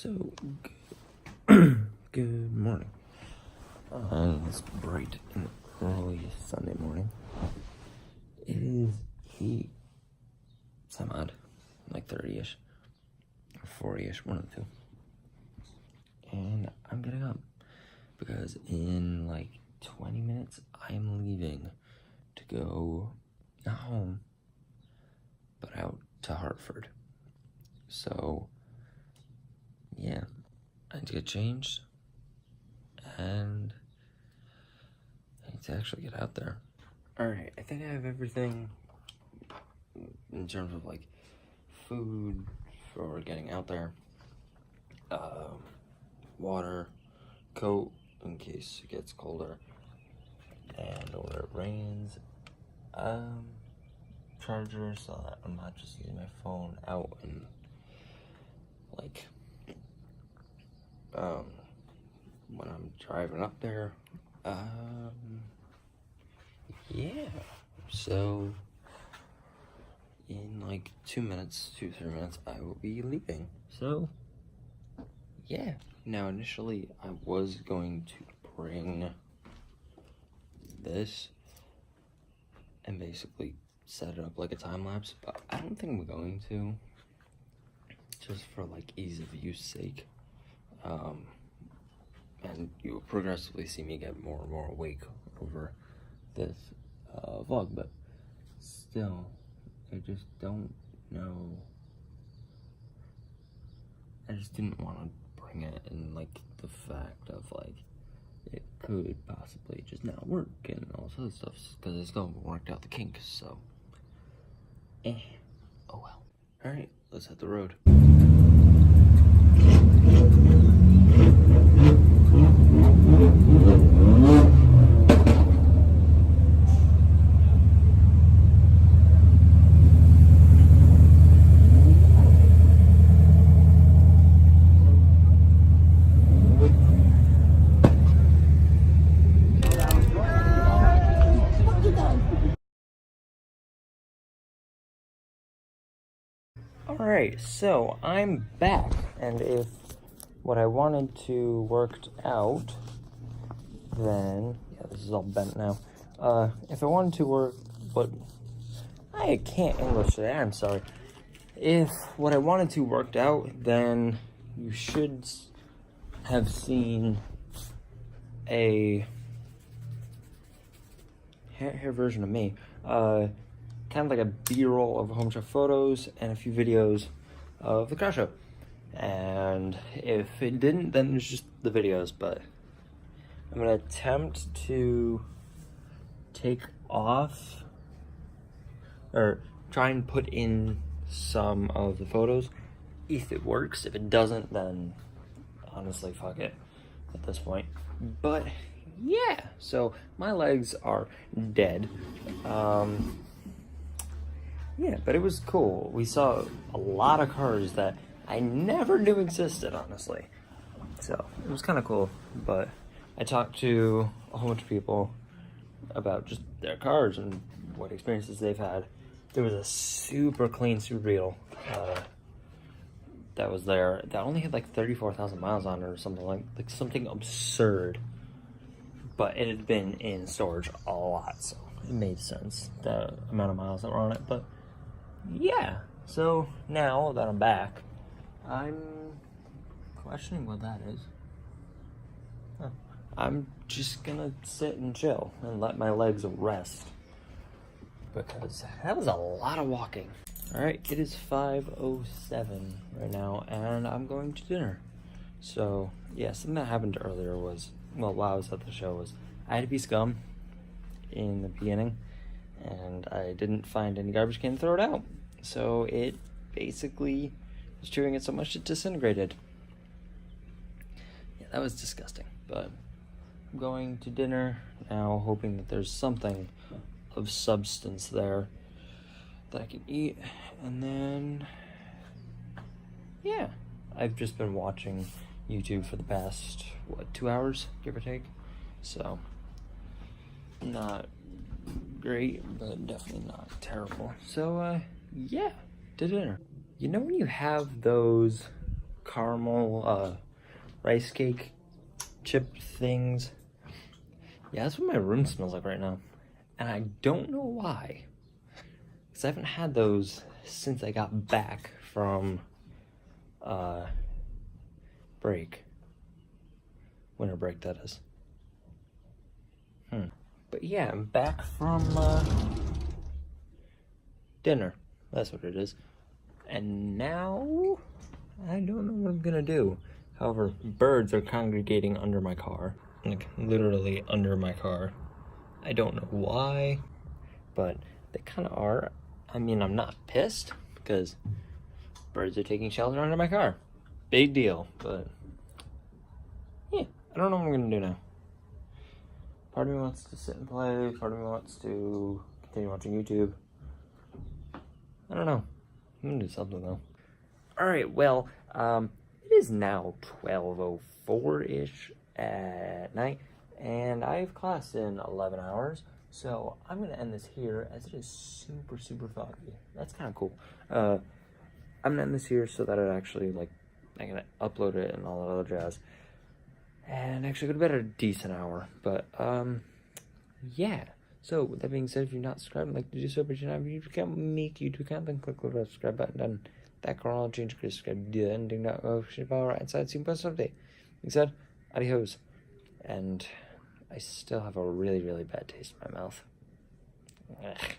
So, good morning. It's bright and early Sunday morning. It is 8 some odd, like 30-ish, or 40-ish, one of the two. And I'm getting up because in like 20 minutes, I am leaving to go not home, but out to Hartford. So, yeah, I need to get changed, and I need to actually get out there. Alright, I think I have everything in terms of like food for getting out there, water, coat in case it gets colder, and or it rains, charger so that I'm not just using my phone out and like when I'm driving up there. Yeah, so in like 2 minutes, 2-3 minutes, I will be leaving. So yeah, now initially I was going to bring this and basically set it up like a time lapse, but I don't think I'm going to, just for like ease of use sake. And you'll progressively see me get more and more awake over this vlog, but still, I just don't know. I just didn't want to bring it, and like the fact of like it could possibly just not work and all this other stuff, because I still haven't worked out the kinks, so oh well. Alright, let's hit the road. Alright, so I'm back, and if what I wanted to worked out, then, yeah, this is all bent now. If I wanted to work, but I can't English today, I'm sorry. If what I wanted to worked out, then you should have seen a hair version of me, kind of like a B-roll of home chef photos and a few videos of the car show. And if it didn't, then it's just the videos, but I'm gonna attempt to take off or try and put in some of the photos if it works. If it doesn't, then honestly fuck it at this point. But yeah, so my legs are dead. Yeah, but it was cool. We saw a lot of cars that I never knew existed, honestly. So it was kind of cool. But I talked to a whole bunch of people about just their cars and what experiences they've had. There was a super clean Subaru that was there that only had like 34,000 miles on it or something, like something absurd. But it had been in storage a lot, so it made sense, the amount of miles that were on it. But yeah, so now that I'm back, I'm questioning what that is. Huh. I'm just gonna sit and chill and let my legs rest, because that was a lot of walking. Alright, it is 5:07 right now, and I'm going to dinner. So yeah, something that happened earlier was, well, while I was at the show, was I had a piece of gum in the beginning, and I didn't find any garbage can to throw it out. So it basically was chewing it so much it disintegrated. Yeah, that was disgusting. But I'm going to dinner now, hoping that there's something of substance there that I can eat. And then, yeah, I've just been watching YouTube for the past, 2 hours, give or take. So, not great, but definitely not terrible. So, yeah, to dinner. You know when you have those caramel rice cake chip things. Yeah, that's what my room smells like right now. And I don't know why. Because I haven't had those since I got back from break. Winter break, that is. But yeah, I'm back from dinner. That's what it is. And now I don't know what I'm gonna do. However, birds are congregating under my car. Like literally under my car. I don't know why, but they kind of are. I mean, I'm not pissed because birds are taking shelter under my car. Big deal, but yeah, I don't know what I'm gonna do now. Part of me wants to sit and play, part of me wants to continue watching YouTube. I don't know. I'm gonna do something though. Alright, well, it is now 12:04-ish at night, and I have class in 11 hours, so I'm gonna end this here as it is super, super foggy. That's kind of cool. I'm gonna end this here so that it actually, like, I can upload it and all that other jazz. And actually go to bed at a decent hour. But, yeah. So, with that being said, if you're not subscribed, like to do so, but you're not a YouTube account, make a YouTube account, then click the subscribe button, done. That girl, change to subscribe, do the ending, right inside, see post update. Like I said, adios. And I still have a really, really bad taste in my mouth. Ugh.